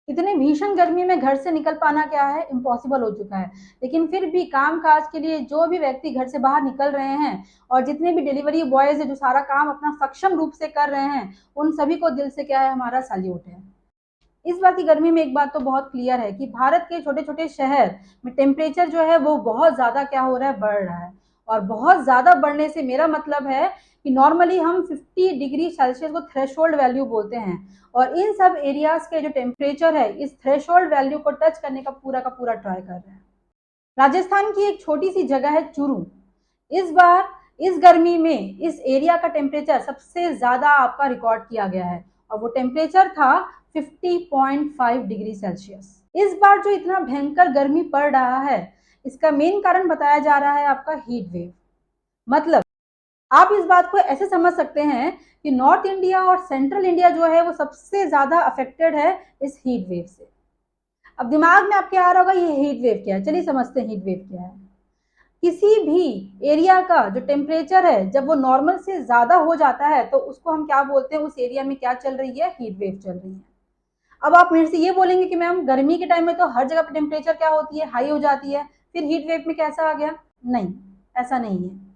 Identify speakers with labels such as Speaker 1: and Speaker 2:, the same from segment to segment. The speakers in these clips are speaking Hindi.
Speaker 1: इतनी भीषण गर्मी में घर से निकल पाना क्या है, इम्पॉसिबल हो चुका है। लेकिन फिर भी काम-काज के लिए जो भी व्यक्ति घर से बाहर निकल रहे हैं और जितने भी डिलीवरी बॉयज़ हैं जो सारा काम अपना सक्षम रूप से कर रहे हैं, उन सभी को दिल से क्या है, हमारा सैल्यूट है। इस बार की गर्मी में एक बात तो बहुत क्लियर है कि भारत के छोटे-छोटे शहर में टेम्परेचर जो है वो बहुत ज़्यादा क्या हो रहा है, बढ़ रहा है। और बहुत ज़्यादा बढ़ने से मेरा मतलब है कि नॉर्मली हम 50 डिग्री सेल्सियस को थ्रेशोल्ड वैल्यू बोलते हैं और इन सब एरियाज़ के जो टेम्परेचर है, इस थ्रेशोल्ड वैल्यू को टच करने का पूरा ट्राई कर रहे हैं। राजस्थान की एक छोटी-सी जगह है चूरू। इस बार इस गर्मी में इस एरिया का टेम्परेचर सबसे ज़्यादा आपका रिकॉर्ड किया गया है और वो टेम्परेचर था 50.5 डिग्री सेल्सियस। इस बार जो इतना भयंकर गर्मी पड़ रहा है, इसका मेन कारण बताया जा रहा है आपका हीट वेव। मतलब आप इस बात को ऐसे समझ सकते हैं कि नॉर्थ इंडिया और सेंट्रल इंडिया जो है वो सबसे ज़्यादा अफेक्टेड है इस हीट वेव से। अब दिमाग में आपके आ रहा होगा ये हीट वेव क्या है? चलिए समझते हैं हीट वेव क्या है। किसी भी एरिया का जो टेम्परेचर है जब वो नॉर्मल से ज़्यादा हो जाता है तो उसको हम क्या बोलते हैं, उस एरिया में क्या चल रही है, हीट वेव चल रही है। अब आप मेरे से ये बोलेंगे कि मैम गर्मी के टाइम में तो हर जगह पर टेम्परेचर क्या होती है, हाई हो जाती है, फिर हीट वेव में कैसा आ गया? नहीं, ऐसा नहीं है।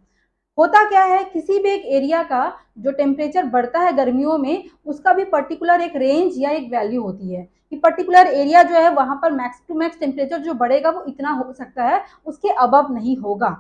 Speaker 1: होता क्या है, किसी भी एक एरिया का जो टेम्परेचर बढ़ता है गर्मियों में, उसका भी पर्टिकुलर एक रेंज या एक वैल्यू होती है कि पर्टिकुलर एरिया जो है वहां पर मैक्स टू मैक्स टेम्परेचर जो बढ़ेगा वो इतना हो सकता है, उसके अबव नहीं होगा।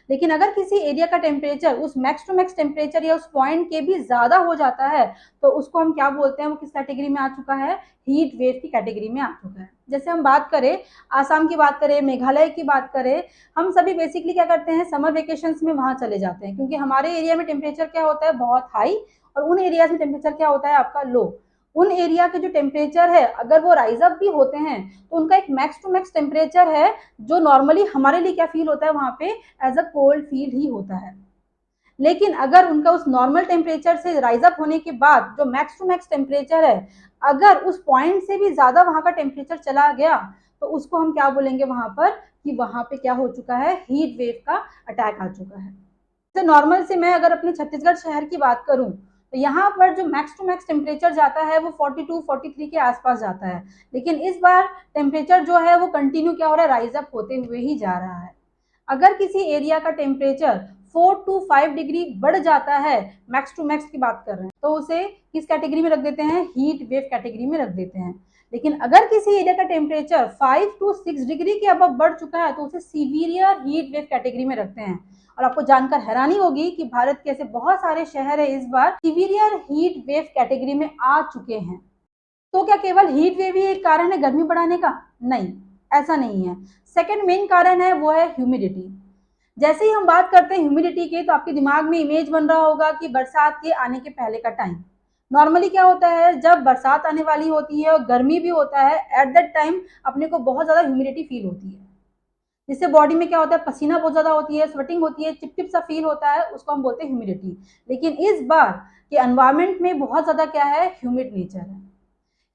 Speaker 1: लेकिन अगर किसी एरिया का टेम्परेचर उस मैक्स टू मैक्स टेम्परेचर या उस पॉइंट के भी ज़्यादा हो जाता है तो उसको हम क्या बोलते हैं, वो किस कैटेगरी में आ चुका है, हीट वेव की कैटेगरी में आ चुका है। जैसे हम बात करें आसाम की, बात करें मेघालय की, बात करें, हम सभी बेसिकली क्या करते हैं, समर वेकेशंस में वहाँ चले जाते हैं क्योंकि हमारे एरिया में टेम्परेचर क्या होता है, बहुत हाई, और उन एरियाज में टेम्परेचर क्या होता है आपका लो। उन एरिया के जो टेम्परेचर है अगर वो राइज अप भी होते हैं तो उनका एक मैक्स टू मैक्स टेम्परेचर है जो नॉर्मली हमारे लिए क्या फील होता है वहाँ पे, एज अ कोल्ड फील ही होता है। लेकिन अगर उनका उस नॉर्मल टेम्परेचर से राइज अप होने के बाद जो मैक्स टू मैक्स टेम्परेचर है, अगर उस पॉइंट से भी ज्यादा वहां का टेम्परेचर चला गया तो उसको हम क्या बोलेंगे वहां पर, कि वहां पे क्या हो चुका है, हीट वेव का अटैक आ चुका है। तो नॉर्मल से मैं अगर अपने छत्तीसगढ़ शहर की बात करूं तो यहाँ पर जो मैक्स टू मैक्स टेम्परेचर जाता है वो 42 43 के आसपास जाता है। लेकिन इस बार टेम्परेचर जो है वो कंटिन्यू क्या हो रहा है, राइज अप होते हुए ही जा रहा है। अगर किसी एरिया का टेम्परेचर 4 to 5 डिग्री बढ़ जाता है, मैक्स टू मैक्स की बात कर रहे हैं, तो उसे किस कैटेगरी में रख देते हैं, हीट वेव कैटेगरी में रख देते हैं। लेकिन अगर किसी एरिया का टेम्परेचर 5 to 6 डिग्री के अब बढ़ चुका है तो उसे सीवियर हीट वेव कैटेगरी में रखते हैं। और आपको जानकर हैरानी होगी कि भारत के ऐसे बहुत सारे शहर है इस बार सीवियर हीट वेव कैटेगरी में आ चुके हैं। तो क्या केवल हीट वेव ही एक कारण है गर्मी बढ़ाने का? नहीं, ऐसा नहीं है। सेकंड मेन कारण है वो है ह्यूमिडिटी। जैसे ही हम बात करते हैं ह्यूमिडिटी की तो आपके दिमाग में इमेज बन रहा होगा कि बरसात के आने के पहले का टाइम। नॉर्मली क्या होता है, जब बरसात आने वाली होती है और गर्मी भी होता है, एट दैट टाइम अपने को बहुत ज्यादा ह्यूमिडिटी फील होती है, जिससे बॉडी में क्या होता है, पसीना बहुत ज्यादा होती है, स्वेटिंग होती है, चिप चिप सा फील होता है, उसको हम बोलते हैं ह्यूमिडिटी। लेकिन इस बार के एनवायरमेंट में बहुत ज्यादा क्या है, ह्यूमिड नेचर है।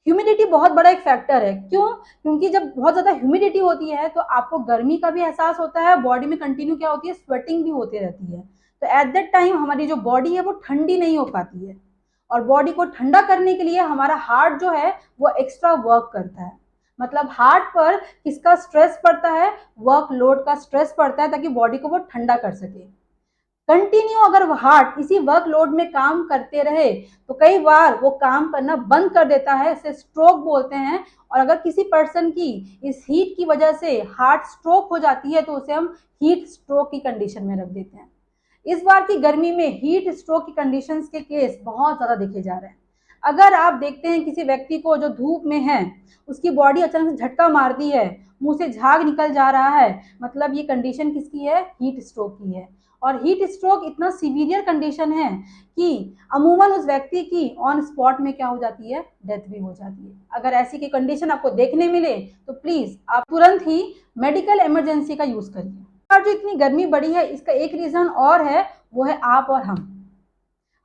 Speaker 1: ह्यूमिडिटी बहुत बड़ा एक फैक्टर है। क्यों? क्योंकि जब बहुत ज्यादा ह्यूमिडिटी होती है तो आपको गर्मी का भी एहसास होता है, बॉडी में कंटिन्यू क्या होती है, स्वेटिंग भी होती रहती है। तो एट दैट टाइम हमारी जो बॉडी है वो ठंडी नहीं हो पाती है, और बॉडी को ठंडा करने के लिए हमारा हार्ट जो है वो एक्स्ट्रा वर्क करता है। मतलब हार्ट पर किसका स्ट्रेस पड़ता है, वर्कलोड का स्ट्रेस पड़ता है ताकि बॉडी को वो ठंडा कर सके। कंटिन्यू अगर वो हार्ट इसी वर्कलोड में काम करते रहे तो कई बार वो काम करना बंद कर देता है, इसे स्ट्रोक बोलते हैं। और अगर किसी पर्सन की इस हीट की वजह से हार्ट स्ट्रोक हो जाती है तो उसे हम हीट स्ट्रोक की कंडीशन में रख देते हैं। इस बार की गर्मी में हीट स्ट्रोक की कंडीशंस के केस बहुत ज्यादा देखे जा रहे हैं। अगर आप देखते हैं किसी व्यक्ति को जो धूप में है, उसकी बॉडी अचानक से झटका मारती है, मुंह से झाग निकल जा रहा है, मतलब ये कंडीशन किसकी है, हीट स्ट्रोक की है। और हीट स्ट्रोक इतना सीवियर कंडीशन है कि अमूमन उस व्यक्ति की ऑन स्पॉट में क्या हो जाती है, डेथ भी हो जाती है। अगर ऐसी की कंडीशन आपको देखने मिले तो प्लीज आप तुरंत ही मेडिकल इमरजेंसी का यूज करिए। और जो इतनी गर्मी बढ़ी है इसका एक रीजन और है, वो है आप और हम।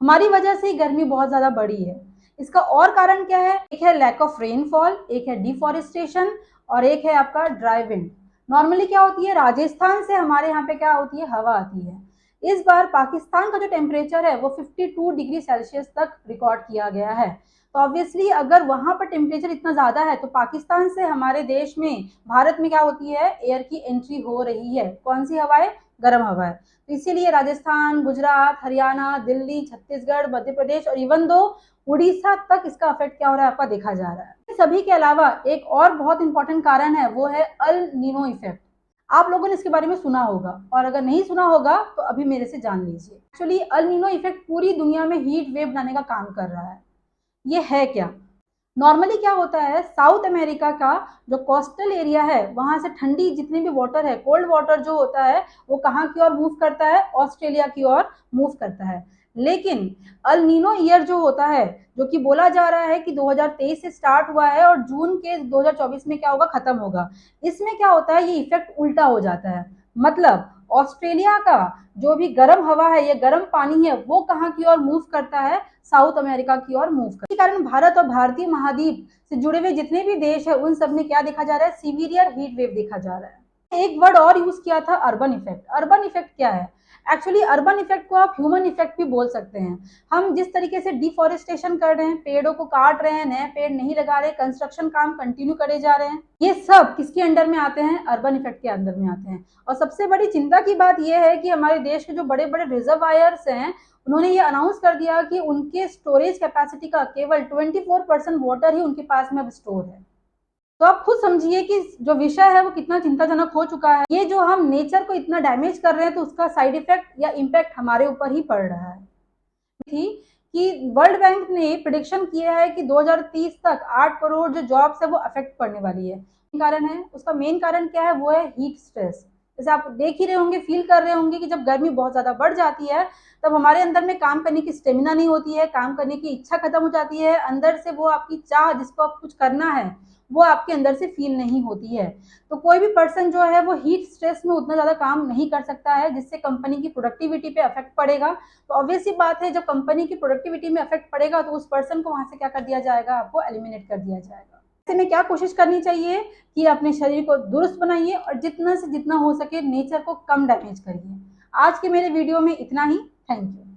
Speaker 1: हमारी वजह से ही गर्मी बहुत ज्यादा बढ़ी है। इसका और कारण क्या है, एक है लैक ऑफ रेनफॉल, एक है डिफॉरेस्टेशन, और एक है आपका ड्राई विंड। नॉर्मली क्या होती है, राजस्थान से हमारे यहाँ पे क्या होती है, हवा आती है। इस बार पाकिस्तान का जो टेम्परेचर है वो 52 डिग्री सेल्सियस तक रिकॉर्ड किया गया है। तो ऑब्वियसली अगर वहां पर टेम्परेचर इतना ज्यादा है तो पाकिस्तान से हमारे देश में, भारत में क्या होती है, एयर की एंट्री हो रही है। कौन सी हवा है? गर्म हवा है। तो इसीलिए राजस्थान, गुजरात, हरियाणा, दिल्ली, छत्तीसगढ़, मध्य प्रदेश और इवन दो उड़ीसा तक इसका इफेक्ट क्या हो रहा है आपका देखा जा रहा है। सभी के अलावा एक और बहुत इंपॉर्टेंट कारण है, वो है अल नीनो इफेक्ट। आप लोगों ने इसके बारे में सुना होगा, और अगर नहीं सुना होगा तो अभी मेरे से जान लीजिए। एक्चुअली अल नीनो इफेक्ट पूरी दुनिया में हीट वेव बनाने का काम कर रहा है। ये है क्या? नॉर्मली क्या होता है, साउथ अमेरिका का जो कोस्टल एरिया है, वहां से ठंडी जितनी भी वाटर है, कोल्ड वाटर जो होता है, वो कहाँ की ओर मूव करता है? ऑस्ट्रेलिया की ओर मूव करता है। लेकिन अल नीनो ईयर जो होता है, जो कि बोला जा रहा है कि 2023 से स्टार्ट हुआ है और जून के 2024 में क्या होगा, खत्म होगा। इसमें क्या होता है, ये इफेक्ट उल्टा हो जाता है। मतलब ऑस्ट्रेलिया का जो भी गर्म हवा है, ये गर्म पानी है, वो कहाँ की ओर मूव करता है? साउथ अमेरिका की ओर मूव करता है। इसी कारण भारत और भारतीय महाद्वीप से जुड़े हुए जितने भी देश है, उन सब में क्या देखा जा रहा है? सीवियर हीट वेव देखा जा रहा है। एक वर्ड और यूज किया था, अर्बन इफेक्ट। अर्बन इफेक्ट क्या है? एक्चुअली अर्बन इफेक्ट को आप ह्यूमन इफेक्ट भी बोल सकते हैं। हम जिस तरीके से डिफॉरेस्टेशन कर रहे हैं, पेड़ों को काट रहे हैं, नए पेड़ नहीं लगा रहे, कंस्ट्रक्शन काम कंटिन्यू करे जा रहे हैं, ये सब किसके अंडर में आते हैं? अर्बन इफेक्ट के अंदर में आते हैं। और सबसे बड़ी चिंता की बात यह है कि हमारे देश के जो बड़े बड़े रिजर्वायर्स हैं, उन्होंने ये अनाउंस कर दिया कि उनके स्टोरेज कैपेसिटी का केवल 24% वाटर ही उनके पास में अब स्टोर है। तो आप खुद समझिए कि जो विषय है वो कितना चिंताजनक हो चुका है। ये जो हम नेचर को इतना डैमेज कर रहे हैं, तो उसका साइड इफेक्ट या इम्पैक्ट हमारे ऊपर ही पड़ रहा है। थी कि वर्ल्ड बैंक ने प्रिडिक्शन किया है कि 2030 तक 8 करोड़ जो जॉब्स है वो अफेक्ट पड़ने वाली है। कारण है, उसका मेन कारण क्या है? वो है हीट स्ट्रेस। जैसे आप देख ही रहे होंगे, फील कर रहे होंगे कि जब गर्मी बहुत ज्यादा बढ़ जाती है, तब हमारे अंदर में काम करने की स्टेमिना नहीं होती है, काम करने की इच्छा खत्म हो जाती है, अंदर से वो आपकी चाह, जिसको आप कुछ करना है, वो आपके अंदर से फील नहीं होती है। तो कोई भी पर्सन जो है वो हीट स्ट्रेस में उतना ज्यादा काम नहीं कर सकता है, जिससे कंपनी की प्रोडक्टिविटी पे अफेक्ट पड़ेगा। तो ऑब्वियस सी बात है, जब कंपनी की प्रोडक्टिविटी में अफेक्ट पड़ेगा तो उस पर्सन को वहां से क्या कर दिया जाएगा? आपको एलिमिनेट कर दिया जाएगा। ऐसे में क्या कोशिश करनी चाहिए कि अपने शरीर को दुरुस्त बनाइए और जितना से जितना हो सके नेचर को कम डैमेज करिए। आज के मेरे वीडियो में इतना ही। Thank you.